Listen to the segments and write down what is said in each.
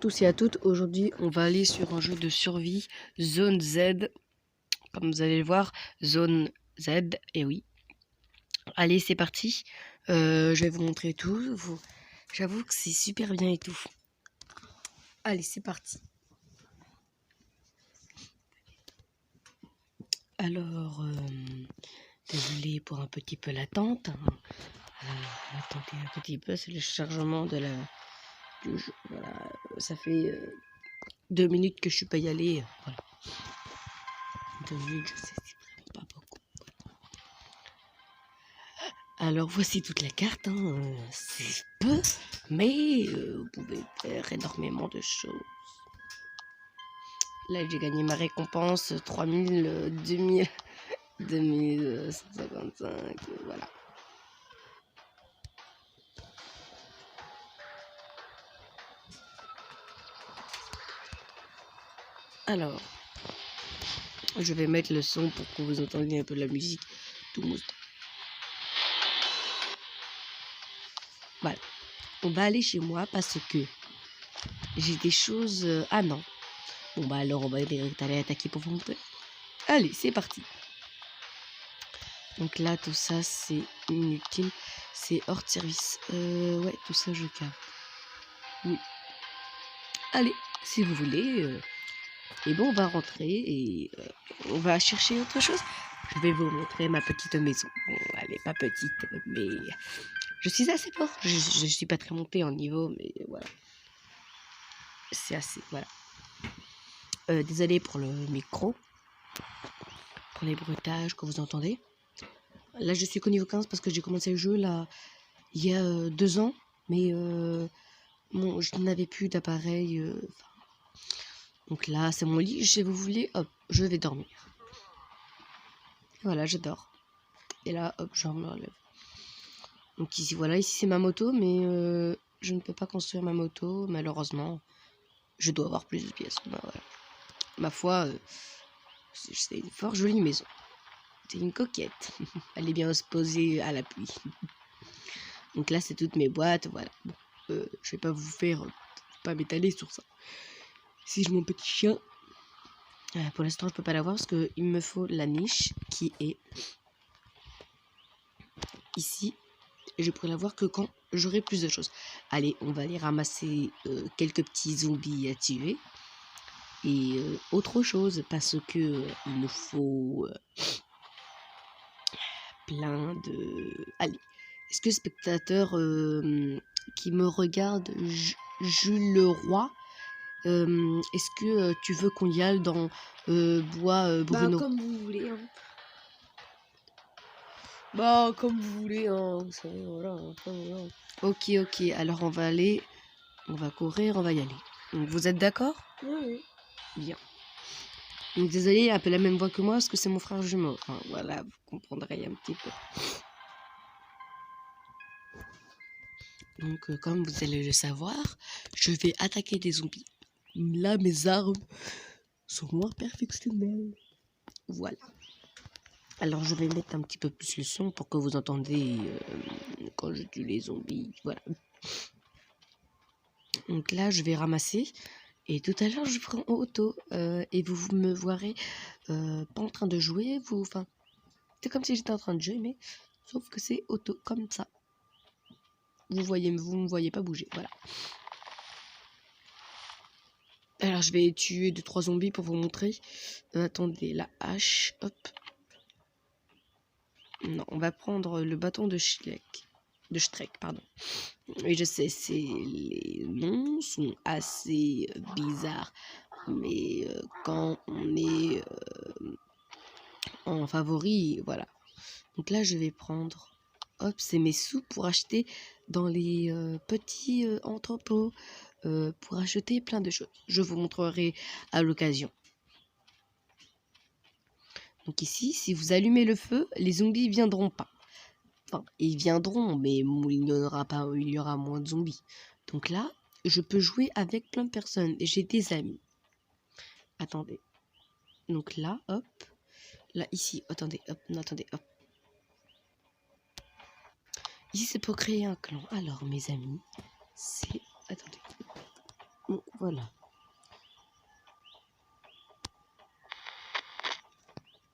tous et à toutes, aujourd'hui on va aller sur un jeu de survie, Zone Z, comme vous allez le voir, Zone Z, et oui. Allez c'est parti, je vais vous montrer tout, j'avoue que c'est super bien et tout. Allez c'est parti. Alors, désolé pour un petit peu l'attente, attendez un petit peu, c'est le chargement de du jeu, voilà, ça fait 2 minutes que je suis pas y allé, voilà. 2 minutes, je sais, c'est vraiment pas beaucoup. Alors voici toute la carte, c'est peu, mais vous pouvez faire énormément de choses. Là j'ai gagné ma récompense, 3000, 2000, 2155, voilà. Alors, je vais mettre le son pour que vous entendiez un peu la musique. Tout le monde. Voilà. On va aller chez moi parce que j'ai des choses... Ah non. Bon bah alors on va aller attaquer pour vous montrer. Allez, c'est parti. Donc là, tout ça, c'est inutile. C'est hors de service. Ouais, tout ça, je garde. Oui. Allez, si vous voulez. Et bon, on va rentrer et on va chercher autre chose. Je vais vous montrer ma petite maison. Bon, elle est pas petite, mais je suis assez fort. Je suis pas très monté en niveau, mais voilà. C'est assez, voilà. Désolé pour le micro. Pour les bruitages que vous entendez. Là, je suis qu'au niveau 15 parce que j'ai commencé le jeu là il y a 2 ans. Mais bon, je n'avais plus d'appareil. Donc là, c'est mon lit. Si vous voulez, hop, je vais dormir. Voilà, je dors. Et là, hop, je me relève. Donc ici, voilà, ici c'est ma moto, mais je ne peux pas construire ma moto, malheureusement. Je dois avoir plus de pièces. Bah, voilà. Ma foi, c'est une fort jolie maison. C'est une coquette. Elle est bien exposée à la pluie. Donc là, c'est toutes mes boîtes, voilà. Bon, je vais pas vous faire, pas m'étaler sur ça. Si j'ai mon petit chien, pour l'instant, je peux pas l'avoir parce que il me faut la niche qui est ici. Et je pourrais l'avoir que quand j'aurai plus de choses. Allez, on va aller ramasser quelques petits zombies à tuer. Et autre chose, parce que il nous faut plein de... Allez, est-ce que spectateur qui me regarde, Jules le Roi, est-ce que tu veux qu'on y aille dans Bois Bruno? Bah, comme vous voulez, hein. Bah, comme vous voulez, hein. Vous savez, voilà. Voilà. Ok, ok, alors on va aller, on va courir, on va y aller. Donc, vous êtes d'accord? Oui. Bien. Donc désolé, un peu la même voix que moi, parce que c'est mon frère jumeau. Enfin, voilà, vous comprendrez un petit peu. Donc, comme vous allez le savoir, je vais attaquer des zombies. Là, mes armes sont moins perfectionnelles. Voilà. Alors, je vais mettre un petit peu plus le son pour que vous entendez quand je tue les zombies. Voilà. Donc là, je vais ramasser. Et tout à l'heure, je prends en auto. Et vous me verrez pas en train de jouer. Enfin, c'est comme si j'étais en train de jouer, mais sauf que c'est auto, comme ça. Vous me voyez pas bouger. Voilà. Alors, je vais tuer 2-3 zombies pour vous montrer. Attendez, la hache. Hop. Non, on va prendre le bâton de Shrek. De Shrek, pardon. Et je sais, les noms sont assez bizarres. Mais quand on est en favori, voilà. Donc là, je vais prendre... Hop, c'est mes sous pour acheter dans les petits entrepôts. Pour acheter plein de choses. Je vous montrerai à l'occasion. Donc ici, si vous allumez le feu, les zombies viendront pas. Enfin, ils viendront, mais il n'y aura pas, il y aura moins de zombies. Donc là, je peux jouer avec plein de personnes. J'ai des amis. Attendez. Donc là, hop. Là, ici, attendez, hop, non, attendez, hop. Ici, c'est pour créer un clan. Alors, mes amis, c'est... Attendez. Donc, voilà.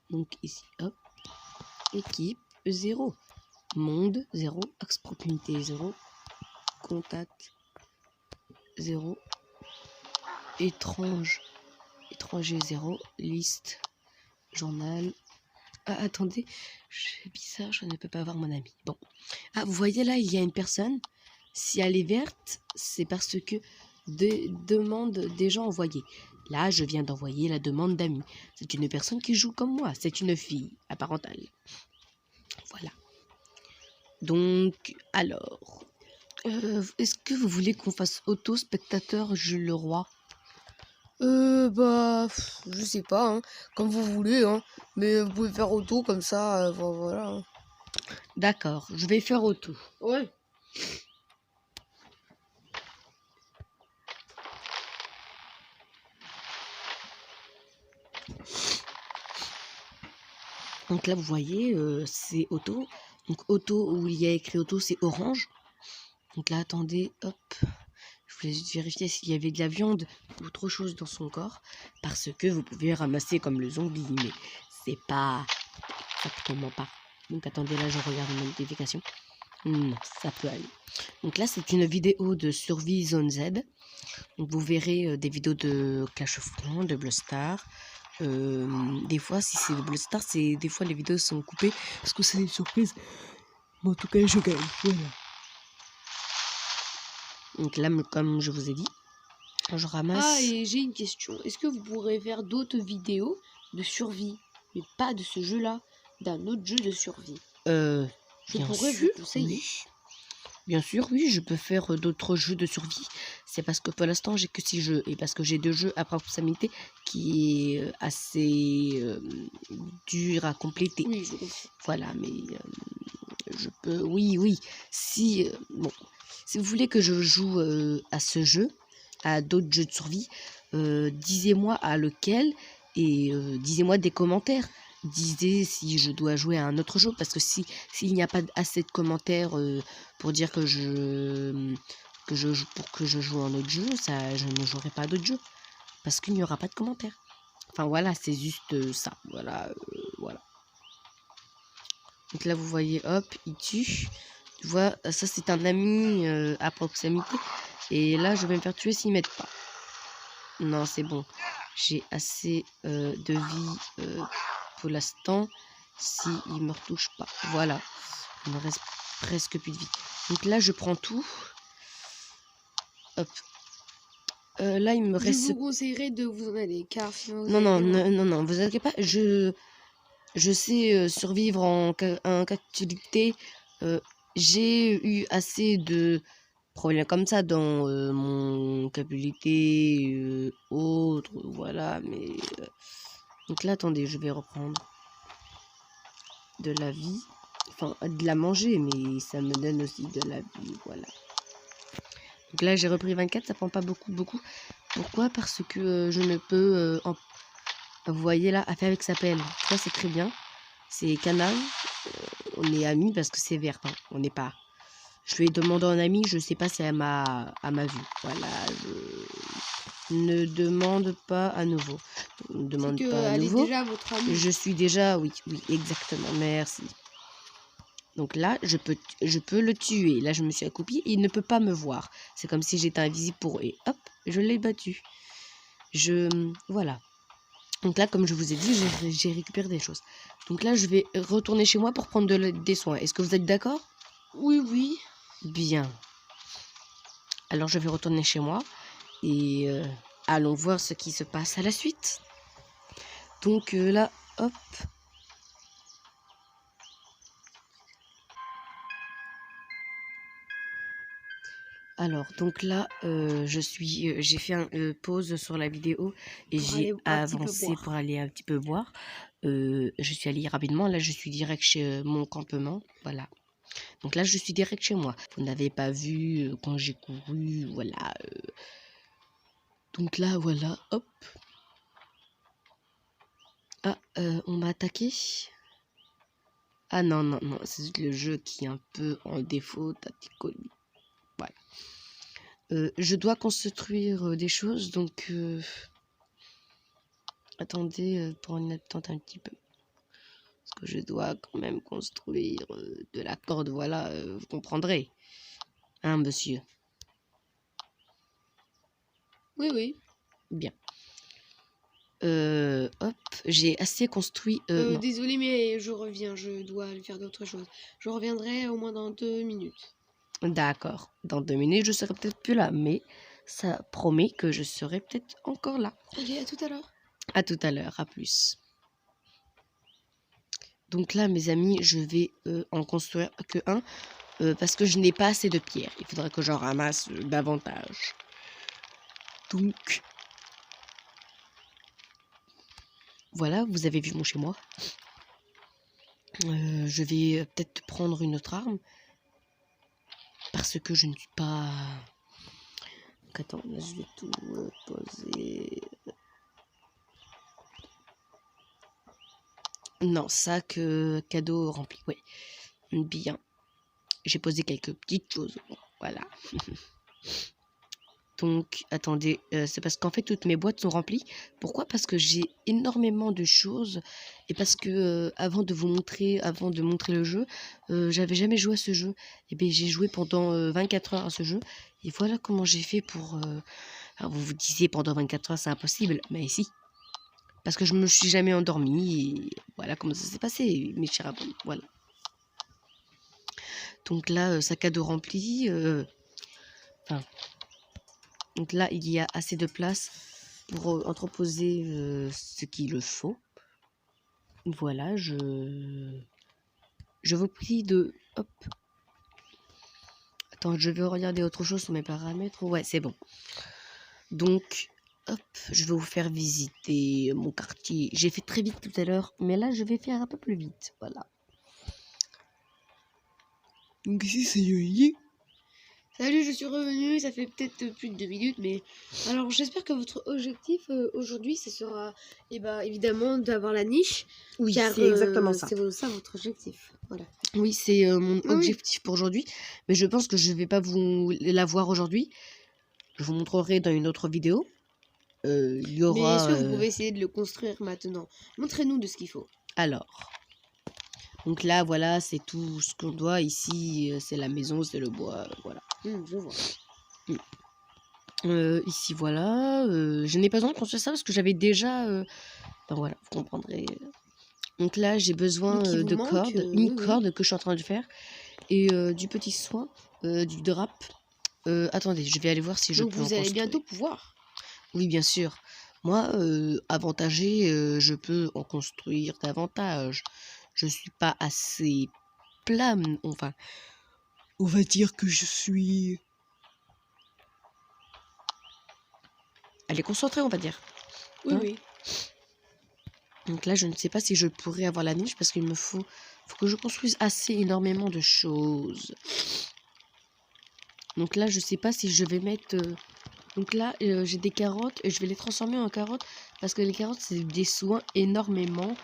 Donc ici, hop, équipe 0, monde 0, axe proximité 0, contact 0, étranger 0, liste, journal. Ah, attendez, c'est bizarre, je ne peux pas voir mon ami. Bon. Ah, vous voyez là, il y a une personne. Si elle est verte, c'est parce que demande déjà envoyée. Là, je viens d'envoyer la demande d'amis. C'est une personne qui joue comme moi. C'est une fille apparentale. Voilà. Donc, alors, est-ce que vous voulez qu'on fasse auto-spectateur Jules Leroy? Je sais pas, hein, comme vous voulez, hein. Mais vous pouvez faire auto comme ça, voilà. Hein. D'accord, je vais faire auto. Ouais. Donc là, vous voyez, c'est auto. Donc auto, où il y a écrit auto, c'est orange. Donc là, attendez, hop. Je voulais juste vérifier s'il y avait de la viande ou autre chose dans son corps. Parce que vous pouvez ramasser comme le zombie, mais c'est pas exactement pas. Donc attendez, là, je regarde une notification. Non, ça peut aller. Donc là, c'est une vidéo de survie zone Z. Donc vous verrez des vidéos de Clash of Clans, de Brawl Stars. Des fois, si c'est de Brawl Stars, des fois les vidéos sont coupées parce que c'est une surprise. Mais en tout cas, je gagne. Voilà. Donc là, comme je vous ai dit, je ramasse. Ah, et j'ai une question. Est-ce que vous pourrez faire d'autres vidéos de survie, mais pas de ce jeu-là, d'un autre jeu de survie? Je Bien pourrais sûr, vous conseiller. oui. Bien sûr, oui, je peux faire d'autres jeux de survie. C'est parce que pour l'instant, j'ai que 6 jeux. Et parce que j'ai 2 jeux à proximité qui est assez dur à compléter. Oui, je comprends. Voilà, mais je peux... Oui. Si, bon, si vous voulez que je joue à ce jeu, à d'autres jeux de survie, disez-moi à lequel et disez-moi des commentaires. Disez si je dois jouer à un autre jeu, parce que s'il n'y a pas assez de commentaires pour dire que pour que je joue à un autre jeu, ça, je ne jouerai pas à d'autres jeux, parce qu'il n'y aura pas de commentaires. Enfin voilà, c'est juste ça. Voilà. Donc là vous voyez, hop, il tue. Tu vois, ça c'est un ami à proximité. Et là je vais me faire tuer s'ils m'aident pas. Non, c'est bon. J'ai assez de vie pour l'instant. S'il ne me retouche pas. Voilà. Il me reste presque plus de vie. Donc là, je prends tout. Hop. Là, il me reste... Je vous conseillerais de vous en aller, car sinon... Non, vous inquiétez pas. Je sais survivre en captivité. J'ai eu assez de problèmes comme ça dans mon capacité autre, voilà, mais donc là attendez, je vais reprendre de la vie, enfin de la manger, mais ça me donne aussi de la vie, voilà. Donc là j'ai repris 24, ça prend pas beaucoup. Pourquoi? Parce que je ne peux vous voyez là, avec sa pelle, ça c'est très bien, c'est canal, on est amis parce que c'est vert, hein. On n'est pas. Je lui ai demandé en ami, je sais pas si elle m'a vu. Voilà, je ne demande pas à nouveau. Ne demande C'est pas à qu'elle est nouveau. déjà votre amie. Je suis déjà, oui, exactement, merci. Donc là, je peux le tuer. Là, je me suis accroupie, il ne peut pas me voir. C'est comme si j'étais invisible pour eux. Et hop, je l'ai battu. Voilà. Donc là, comme je vous ai dit, j'ai récupéré des choses. Donc là, je vais retourner chez moi pour prendre des soins. Est-ce que vous êtes d'accord? Oui. Bien. Alors je vais retourner chez moi et allons voir ce qui se passe à la suite. Donc là, hop. Alors donc là, j'ai fait un pause sur la vidéo et j'ai avancé pour aller un petit peu boire. Je suis allée rapidement. Là, je suis direct chez mon campement. Voilà. Donc là, je suis direct chez moi. Vous n'avez pas vu quand j'ai couru, voilà. Donc là, voilà, hop. Ah, on m'a attaqué. Ah non, c'est le jeu qui est un peu en défaut, Taticoli. Voilà. Je dois construire des choses, donc attendez pour une attente un petit peu. Parce que je dois quand même construire de la corde, voilà, vous comprendrez. Hein, monsieur? Oui, oui. Bien. Hop, j'ai assez construit. Non. Désolé, mais je reviens. Je dois aller faire d'autres choses. Je reviendrai au moins dans 2 minutes. D'accord. Dans 2 minutes, je serai peut-être plus là, mais ça promet que je serai peut-être encore là. Allez, à tout à l'heure. À tout à l'heure, à plus. Donc là, mes amis, je vais en construire que un, parce que je n'ai pas assez de pierres. Il faudrait que j'en ramasse davantage. Donc, voilà, vous avez vu mon chez moi. Je vais peut-être prendre une autre arme. Parce que je ne suis pas... Donc, attends, là, je vais tout poser... Non, sac cadeau rempli, ouais. Bien. J'ai posé quelques petites choses. Bon, voilà. Donc, attendez, c'est parce qu'en fait, toutes mes boîtes sont remplies. Pourquoi? Parce que j'ai énormément de choses. Et parce que, avant de montrer le jeu, j'avais jamais joué à ce jeu. Et bien, j'ai joué pendant 24 heures à ce jeu. Et voilà comment j'ai fait pour... Alors, vous vous disiez, pendant 24 heures, c'est impossible. Mais si. Parce que je me suis jamais endormie. Et voilà comment ça s'est passé, mes chers abonnés. Voilà. Donc là, sac à dos rempli. Enfin... Donc là, il y a assez de place pour entreposer ce qu'il faut. Voilà, je vous prie de... Hop. Attends, je vais regarder autre chose sur mes paramètres. Ouais, c'est bon. Donc, hop, je vais vous faire visiter mon quartier. J'ai fait très vite tout à l'heure, mais là, je vais faire un peu plus vite. Voilà. Donc ici, c'est Yoyi. Salut, je suis revenu, ça fait peut-être plus de 2 minutes, mais... Alors, j'espère que votre objectif aujourd'hui, ce sera, évidemment, d'avoir la niche. Oui, car, c'est exactement ça. C'est ça votre objectif, voilà. Oui, c'est mon Oui. objectif pour aujourd'hui. Mais je pense que je ne vais pas vous la voir aujourd'hui. Je vous montrerai dans une autre vidéo. Il y Mais aura... est-ce que vous pouvez essayer de le construire maintenant? Montrez-nous de ce qu'il faut. Alors... Donc là, voilà, c'est tout ce qu'on doit. Ici, c'est la maison, c'est le bois, voilà. Je vois. Ici, voilà. Je n'ai pas besoin de construire ça parce que j'avais déjà... Ben voilà, vous comprendrez. Donc là, j'ai besoin Donc, il vous de manque, cordes. Une corde que je suis en train de faire. Et du petit soin, du drap. Attendez, je vais aller voir si je Donc, peux en vous allez construire. bientôt pouvoir. Oui, bien sûr. Moi, avantagé, je peux en construire davantage. Je suis pas assez plat, enfin... On va dire que je suis... Elle est concentrée, on va dire. Oui, Hein? oui. Donc là, je ne sais pas si je pourrais avoir la niche parce qu'il me faut que je construise assez énormément de choses. Donc là, je sais pas si je vais mettre... Donc là, j'ai des carottes et je vais les transformer en carottes parce que les carottes, c'est des soins énormément.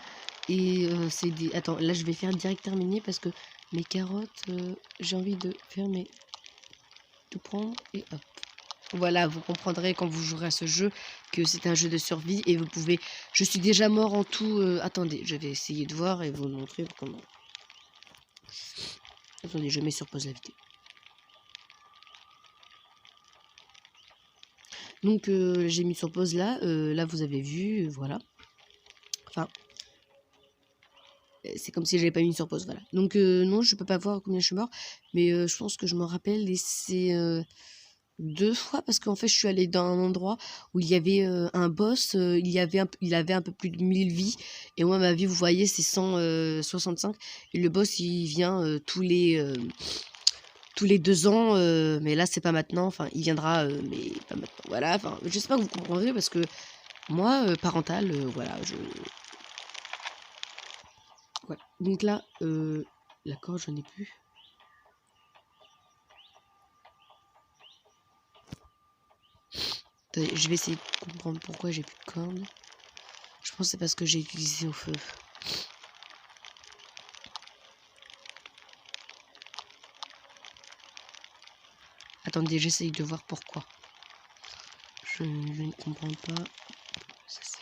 Et c'est des... Attends, là, je vais faire direct terminer parce que mes carottes, j'ai envie de faire mes... Tout prendre et hop. Voilà, vous comprendrez quand vous jouerez à ce jeu que c'est un jeu de survie et vous pouvez... Je suis déjà mort en tout... Attendez, je vais essayer de voir et vous montrer comment... Attendez, je mets sur pause la vidéo. Donc, j'ai mis sur pause là. Là, vous avez vu, voilà. Enfin... C'est comme si j'avais pas mis sur pause, voilà. Donc, non, je peux pas voir combien je suis mort. Mais je pense que je me rappelle et c'est... 2 fois parce qu'en fait je suis allée dans un endroit où il y avait un boss, il avait un peu plus de 1000 vies et moi ma vie vous voyez c'est 165 et le boss il vient tous les 2 ans mais là c'est pas maintenant, enfin il viendra mais pas maintenant, voilà, enfin j'espère que vous comprendrez parce que moi parental voilà ouais. Donc là la corde j'en ai plus. Attendez, je vais essayer de comprendre pourquoi j'ai plus de cordes. Je pense que c'est parce que j'ai utilisé au feu. Attendez, j'essaye de voir pourquoi. Je ne comprends pas. Ça c'est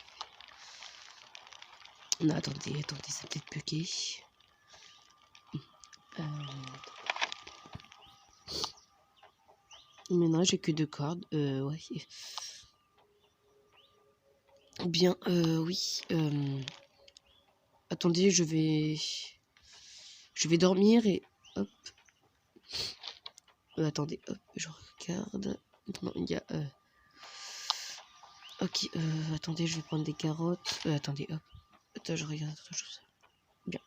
fait. Non, attendez, ça peut-être bugué. Maintenant, j'ai que 2 cordes. Ouais. Bien, oui. Attendez, je vais dormir et hop. Attendez, hop, je regarde. Non, il y a. Ok, attendez, je vais prendre des carottes. Attendez, hop. Attends, je regarde autre chose. Bien.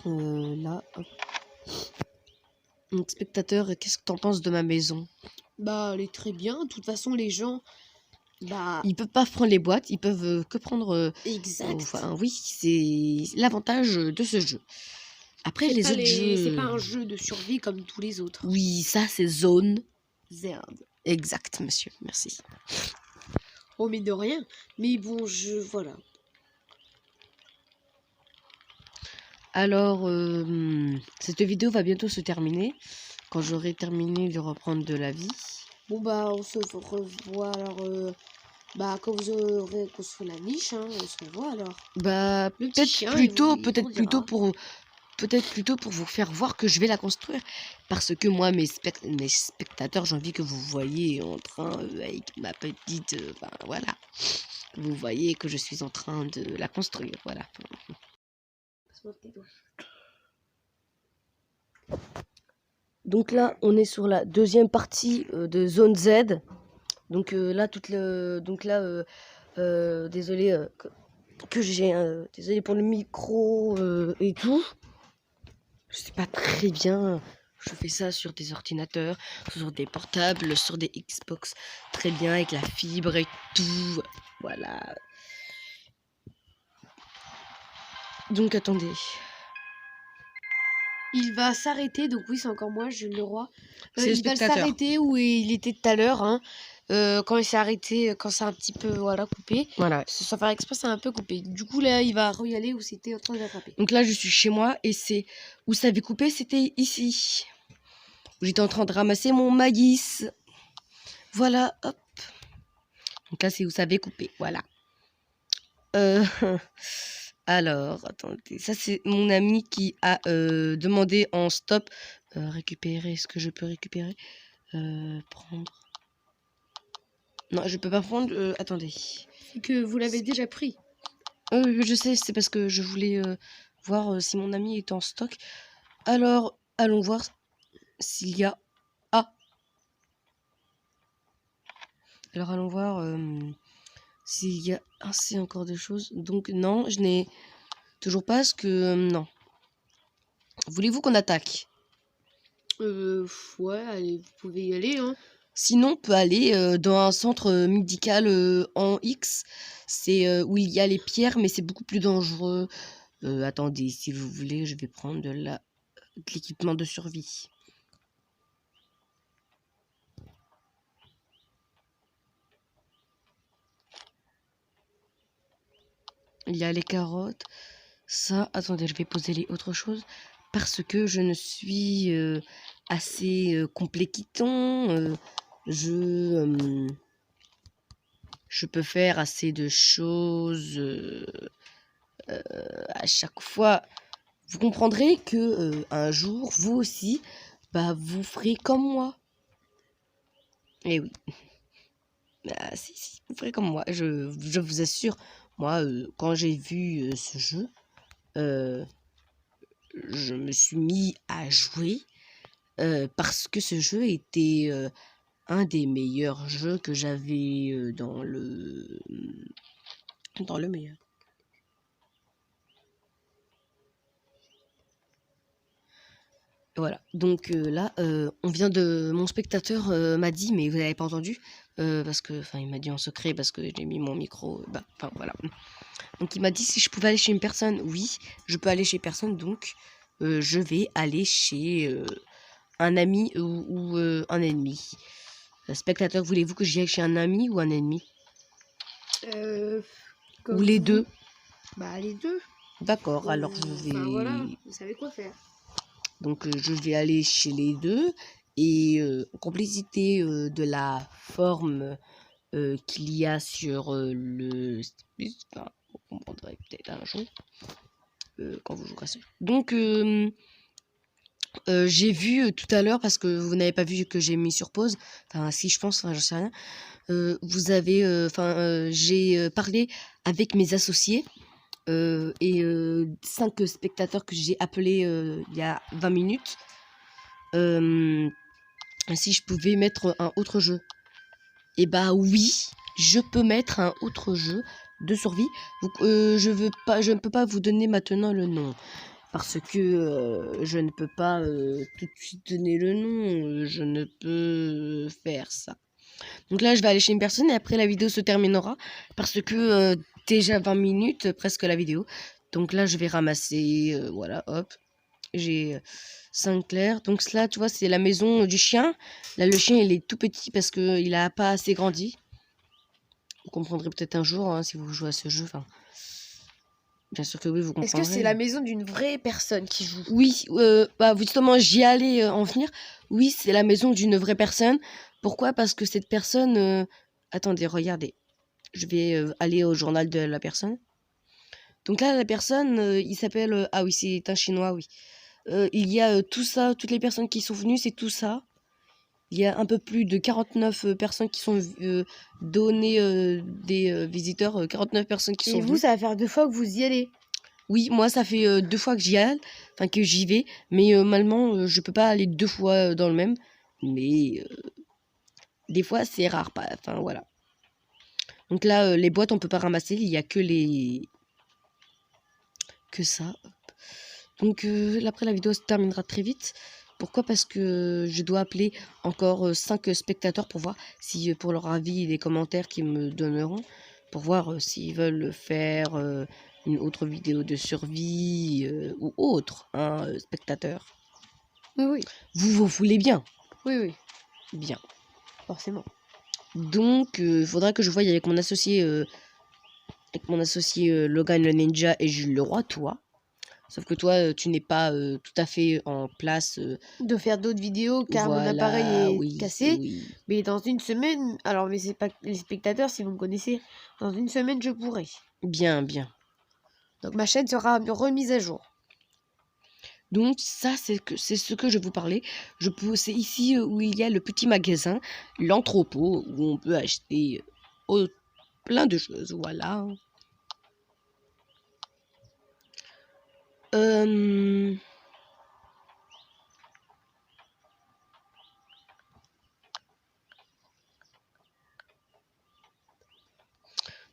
Là, hop. Donc, spectateur, qu'est-ce que t'en penses de ma maison? Bah, elle est très bien. De toute façon, les gens, bah, Ils peuvent pas prendre les boîtes, ils peuvent que prendre. exact. Enfin, oui, c'est l'avantage de ce jeu. Après, les autres jeux. C'est pas un jeu de survie comme tous les autres. Oui, ça, c'est zone. Zerd. Exact, monsieur. Merci. Oh, mais de rien. Mais bon, voilà. Alors, cette vidéo va bientôt se terminer. Quand j'aurai terminé de reprendre de la vie. Bon, bah, on se revoit alors. Bah, quand vous aurez construit la niche, hein, on se revoit alors. Bah, Le petit peut-être chien, plutôt, il peut-être vous plutôt dira. pour. Peut-être plutôt pour vous faire voir que je vais la construire. Parce que moi, mes spectateurs, j'ai envie que vous voyez en train, avec ma petite... enfin, voilà. Vous voyez que je suis en train de la construire. Voilà. Donc là, on est sur la deuxième partie de Zone Z. Donc là, désolé que j'ai... désolé pour le micro et tout. Je sais pas très bien. Je fais ça sur des ordinateurs, sur des portables, sur des Xbox. Très bien, avec la fibre et tout. Voilà. Donc, attendez. Il va s'arrêter, donc oui, c'est encore moi, je le roi. C'est le Il va spectateur. s'arrêter où il était tout à l'heure. Hein. Quand il s'est arrêté, quand c'est un petit peu voilà, coupé. Voilà. Sans faire exprès, c'est un peu coupé. Du coup, là, il va y aller où c'était en train d'attraper. Donc là, je suis chez moi et c'est où ça avait coupé, c'était ici. J'étais en train de ramasser mon maïs. Voilà, hop. Donc là, c'est où ça avait coupé, voilà. Alors, attendez. Ça, c'est mon ami qui a demandé en stop. Récupérer, est-ce que je peux récupérer? Prendre. Non, je peux pas prendre. Attendez. C'est que vous l'avez déjà pris. Je sais, c'est parce que je voulais voir si mon ami est en stock. Alors, allons voir s'il y a... Ah! Alors, allons voir s'il y a assez encore de choses. Donc, non, je n'ai toujours pas ce que... non. Voulez-vous qu'on attaque? Ouais, allez, vous pouvez y aller, hein. Sinon, on peut aller dans un centre médical en X. C'est où il y a les pierres, mais c'est beaucoup plus dangereux. Attendez, si vous voulez, je vais prendre de l'équipement de survie. Il y a les carottes. Ça, attendez, je vais poser les autres choses. Parce que je ne suis assez compléquiton. Je peux faire assez de choses à chaque fois. Vous comprendrez que un jour, vous aussi, bah, vous ferez comme moi. Eh oui. Ah, si, vous ferez comme moi. Je vous assure, moi, quand j'ai vu ce jeu, je me suis mis à jouer parce que ce jeu était un des meilleurs jeux que j'avais dans le meilleur. Voilà, donc là, on vient de... Mon spectateur m'a dit, mais vous n'avez pas entendu, parce que, enfin, il m'a dit en secret, parce que j'ai mis mon micro, enfin, voilà. Donc il m'a dit si je pouvais aller chez une personne. Oui, je peux aller chez personne, donc je vais aller chez un ami ou un ennemi. Spectateur, voulez-vous que j'y aille chez un ami ou un ennemi? Ou les deux? Bah, les deux. D'accord, Bon, alors je vais... enfin, voilà, vous savez quoi faire. Donc je vais aller chez les deux. Et en complicité de la forme qu'il y a sur le... Enfin, vous comprendrez peut-être un jour quand vous jouerez ça. Donc j'ai vu tout à l'heure, parce que vous n'avez pas vu que j'ai mis sur pause, enfin si je pense, enfin j'en sais rien, vous avez, j'ai parlé avec mes associés et 5 spectateurs que j'ai appelés il y a 20 minutes, si je pouvais mettre un autre jeu. Et bah oui, je peux mettre un autre jeu de survie. Donc, je ne peux pas vous donner maintenant le nom. Parce que je ne peux pas tout de suite donner le nom. Je ne peux faire ça. Donc là, je vais aller chez une personne et après la vidéo se terminera. Parce que déjà 20 minutes, presque la vidéo. Donc là, je vais ramasser. Voilà, hop. J'ai 5 clairs. Donc là, tu vois, c'est la maison du chien. Là, le chien, il est tout petit parce qu'il n'a pas assez grandi. Vous comprendrez peut-être un jour hein, si vous jouez à ce jeu. Enfin, bien sûr que oui, vous comprendrez. Est-ce que c'est la maison d'une vraie personne qui joue? Oui, bah, justement, j'y allais en venir. Oui, c'est la maison d'une vraie personne. Pourquoi? Parce que cette personne... Attendez, regardez. Je vais aller au journal de la personne. Donc là, la personne, il s'appelle... ah oui, c'est un Chinois, oui. Il y a tout ça, toutes les personnes qui sont venues, c'est tout ça. Il y a un peu plus de 49 personnes qui sont données des visiteurs. 49 personnes qui sont Et vous, venues. ça va faire 2 fois que vous y allez. Oui, moi, ça fait 2 fois que j'y aille, enfin que j'y vais. Mais normalement, je peux pas aller 2 fois dans le même. Mais des fois, c'est rare. Enfin, voilà. Donc là, les boîtes, on peut pas ramasser. Il y a que les... Que ça. Donc après, la vidéo se terminera très vite. Pourquoi? Parce que je dois appeler encore 5 spectateurs pour voir si, pour leur avis et les commentaires qu'ils me donneront, pour voir s'ils veulent faire une autre vidéo de survie ou autre, hein, spectateur. Oui, oui. Vous voulez bien? Oui, oui. Bien. Forcément. Donc, il faudra que je voie avec mon associé, Logan le Ninja et Jules le Roi, toi. Sauf que toi, tu n'es pas tout à fait en place. De faire d'autres vidéos car mon Voilà, appareil est oui, cassé. oui. Mais dans une semaine, alors mais c'est pas les spectateurs si vous me connaissez, dans une semaine je pourrai. Bien, bien. Donc ma chaîne sera remise à jour. Donc ça, c'est ce que je vous parlais. C'est ici où il y a le petit magasin, l'entrepôt, où on peut acheter plein de choses, voilà.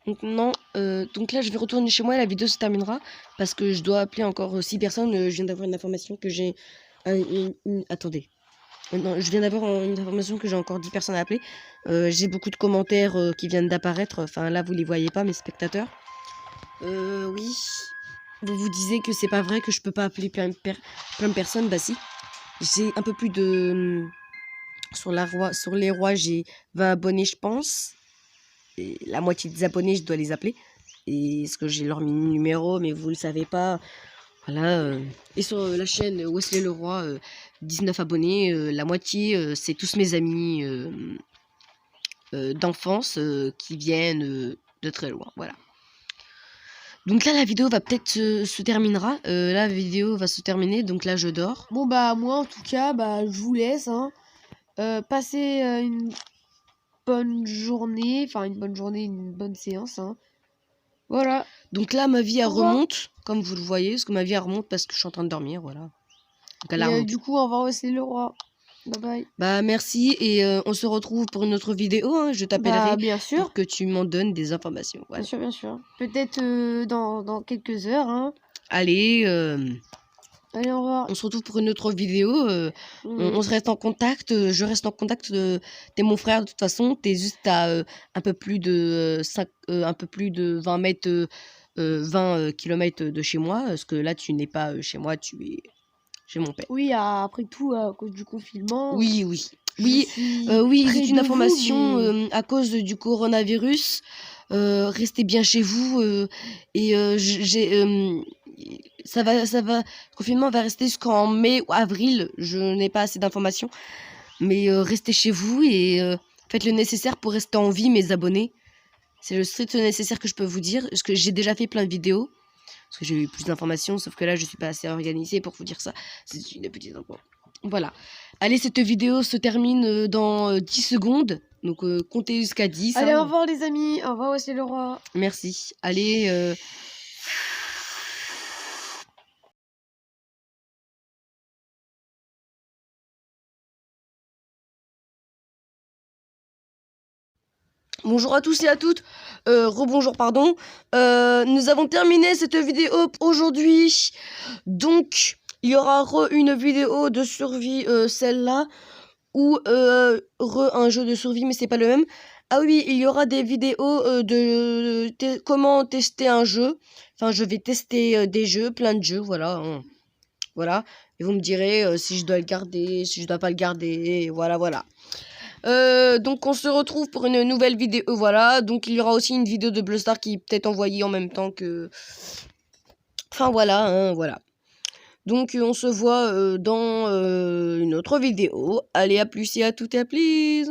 Donc non, donc là je vais retourner chez moi et la vidéo se terminera parce que je dois appeler encore 6 personnes. Je viens d'avoir une information que j'ai... Attendez. Non, je viens d'avoir une information que j'ai encore 10 personnes à appeler. J'ai beaucoup de commentaires qui viennent d'apparaître. Enfin là vous les voyez pas, mes spectateurs. Oui. Vous vous disiez que c'est pas vrai que je peux pas appeler plein de personnes. Bah si. J'ai un peu plus de... Sur les rois, j'ai 20 abonnés je pense. Et la moitié des abonnés, je dois les appeler. Et est-ce que j'ai leur numéro, mais vous le savez pas. Voilà. Et sur la chaîne Wesley Leroy, 19 abonnés. La moitié, c'est tous mes amis d'enfance qui viennent de très loin. Voilà. Donc là, la vidéo va peut-être se terminera. La vidéo va se terminer, donc là, je dors. Bon bah moi en tout cas, bah je vous laisse. Hein. Passez une bonne journée, une bonne séance. Hein. Voilà. Donc là, ma vie, elle remonte, comme vous le voyez, parce que ma vie, elle remonte parce que je suis en train de dormir, voilà. Donc elle remonte. Du coup, au revoir, c'est le roi. Bye bye. Bah merci, et on se retrouve pour une autre vidéo, hein. Je t'appellerai bien sûr. pour que tu m'en donnes des informations. Voilà. Bien sûr, bien sûr. Peut-être dans quelques heures. Hein. Allez, Allez, au revoir. on se retrouve pour une autre vidéo. On se reste en contact. Je reste en contact. T'es mon frère de toute façon. T'es juste à un peu plus de 20 mètres, 20 km de chez moi. Parce que là, tu n'es pas chez moi, tu es chez mon père. Oui, après tout, à cause du confinement. Oui, oui. Oui, c'est une information à cause du coronavirus. Restez bien chez vous. Et le confinement va rester jusqu'en mai ou avril. Je n'ai pas assez d'informations. Mais restez chez vous et faites le nécessaire pour rester en vie, mes abonnés. C'est le strict nécessaire que je peux vous dire. Parce que j'ai déjà fait plein de vidéos. Parce que j'ai eu plus d'informations. Sauf que là, je suis pas assez organisée pour vous dire ça. C'est une petite info. Voilà. Allez, cette vidéo se termine dans 10 secondes. Donc, comptez jusqu'à 10. Allez, au revoir les amis. Au revoir, aussi le roi. Merci. Allez. Bonjour à tous et à toutes. Rebonjour, pardon. Nous avons terminé cette vidéo aujourd'hui. Donc, il y aura une vidéo de survie, celle-là. Ou un jeu de survie, mais c'est pas le même. Ah oui, il y aura des vidéos comment tester un jeu. Enfin, je vais tester des jeux, plein de jeux, voilà. Voilà. Et vous me direz si je dois le garder, si je dois pas le garder. Voilà, voilà. Donc on se retrouve pour une nouvelle vidéo, voilà. Donc il y aura aussi une vidéo de Brawl Stars qui est peut-être envoyée en même temps que... Enfin voilà, hein, voilà. Donc on se voit dans une autre vidéo. Allez, à plus et à toutes et à plus.